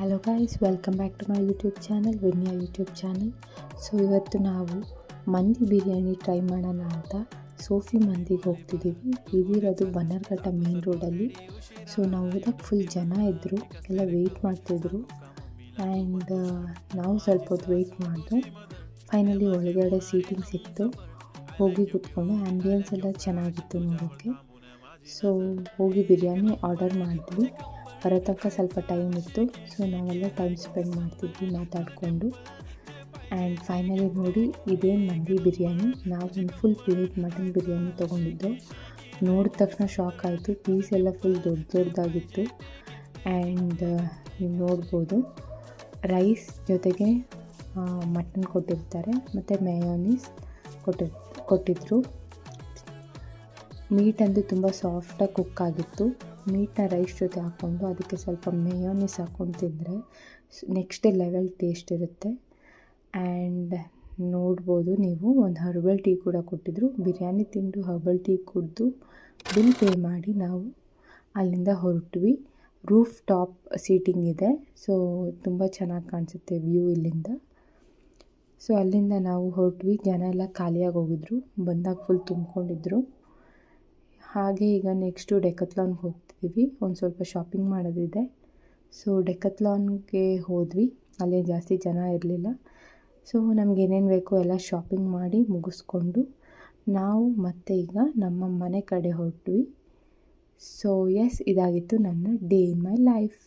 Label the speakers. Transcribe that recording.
Speaker 1: Hello guys, welcome back to my YouTube channel, Vinya YouTube channel. So ಇವತ್ತು ನಾವು ಮಂದಿ biryani try ಮಾಡೋಣ ಅಂತ ಸೋಫಿ ಮಂದಿಗೆ ಹೋಗ್ತಿದ್ದೀವಿ. ಇದಿರೋದು ಬನ್ನರ್ಘಟ್ಟ ಮೇನ್ ರೋಡಲ್ಲಿ. ಸೊ ನಾವು ಹೋದಾಗ ಫುಲ್ ಜನ ಇದ್ದರು, ಎಲ್ಲ ವೆಯ್ಟ್ ಮಾಡ್ತಿದ್ರು. ಆ್ಯಂಡ್ ನಾವು ಸ್ವಲ್ಪ ಹೊತ್ತು ವೆಯ್ಟ್ ಮಾಡಿದ್ವು. ಫೈನಲಿ ಒಳಗಡೆ ಸೀಟಿಂಗ್ ಸಿಕ್ತು, ಹೋಗಿ ಕೂತ್ಕೊಂಡು. ಆ್ಯಂಬಿಯನ್ಸ್ ಎಲ್ಲ ಚೆನ್ನಾಗಿತ್ತು ನೋಡೋಕ್ಕೆ. ಸೊ ಹೋಗಿ ಬಿರಿಯಾನಿ ಆರ್ಡರ್ ಮಾಡಿದ್ವಿ. ಬರೋ ತನಕ ಸ್ವಲ್ಪ ಟೈಮ್ ಇತ್ತು. ಸೊ ನಾವೆಲ್ಲ ಟೈಮ್ ಸ್ಪೆಂಡ್ ಮಾಡ್ತಿದ್ವಿ ಮಾತಾಡಿಕೊಂಡು. ಆ್ಯಂಡ್ ಫೈನಲಿ ನೋಡಿ, ಇದೇನು ಮಂದಿ ಬಿರಿಯಾನಿ. ನಾವು ಒಂದು ಫುಲ್ ಪ್ಲೇಟ್ ಮಟನ್ ಬಿರಿಯಾನಿ ತೊಗೊಂಡಿದ್ದು. ನೋಡಿದ ತಕ್ಷಣ ಶಾಕ್ ಆಯಿತು. ಪೀಸ್ ಎಲ್ಲ ಫುಲ್ ದೊಡ್ಡದಾಗಿತ್ತು. ಆ್ಯಂಡ್ ನೀವು ನೋಡ್ಬೋದು, ರೈಸ್ ಜೊತೆಗೆ ಮಟನ್ ಕೊಟ್ಟಿರ್ತಾರೆ ಮತ್ತು ಮೇಯೋನೀಸ್ ಕೊಟ್ಟಿದ್ರು. ಮೀಟ್ ಅಂತೂ ತುಂಬ ಸಾಫ್ಟಾಗಿ ಕುಕ್ ಆಗಿತ್ತು. ಮೀಟನ್ನ ರೈಸ್ ಜೊತೆ ಹಾಕ್ಕೊಂಡು ಅದಕ್ಕೆ ಸ್ವಲ್ಪ ಮೇಯೋನೀಸ್ ಹಾಕ್ಕೊಂಡು ತಿಂದರೆ ನೆಕ್ಸ್ಟ್ ಲೆವೆಲ್ ಟೇಸ್ಟ್ ಇರುತ್ತೆ. ಆ್ಯಂಡ್ ನೋಡ್ಬೋದು ನೀವು, ಒಂದು ಹರ್ಬಲ್ ಟೀ ಕೂಡ ಕೊಟ್ಟಿದ್ದರು. ಬಿರಿಯಾನಿ ತಿಂದು ಹರ್ಬಲ್ ಟೀ ಕುಡಿದು ಬಿಲ್ ಪೇ ಮಾಡಿ ನಾವು ಅಲ್ಲಿಂದ ಹೊರಟ್ವಿ. ರೂಫ್ ಟಾಪ್ ಸೀಟಿಂಗ್ ಇದೆ. ಸೊ ತುಂಬ ಚೆನ್ನಾಗಿ ಕಾಣಿಸುತ್ತೆ ವ್ಯೂ ಇಲ್ಲಿಂದ. ಸೊ ಅಲ್ಲಿಂದ ನಾವು ಹೊರಟ್ವಿ. ಜನ ಎಲ್ಲ ಖಾಲಿಯಾಗಿ ಹೋಗಿದ್ರು, ಬಂದಾಗ ಫುಲ್ ತುಂಬಿಕೊಂಡಿದ್ರು. ಹಾಗೆ ಈಗ ನೆಕ್ಸ್ಟು ಡೆಕತ್ಲಾನ್ಗೆ ಹೋಗ್ತಿದ್ದೀವಿ. ಒಂದು ಸ್ವಲ್ಪ ಶಾಪಿಂಗ್ ಮಾಡೋದಿದೆ. ಸೊ ಡೆಕತ್ಲಾನ್ಗೆ ಹೋದ್ವಿ. ಅಲ್ಲಿ ಜಾಸ್ತಿ ಜನ ಇರಲಿಲ್ಲ. ಸೊ ನಮ್ಗೆ ಏನೇನು ಬೇಕೋ ಎಲ್ಲ ಶಾಪಿಂಗ್ ಮಾಡಿ ಮುಗಿಸ್ಕೊಂಡು ನಾವು ಮತ್ತೆ ಈಗ ನಮ್ಮ ಮನೆ ಕಡೆ ಹೊರಟ್ವಿ. ಸೊ ಎಸ್, ಇದಾಗಿತ್ತು ನನ್ನ ಡೇ ಇನ್ ಮೈ ಲೈಫ್.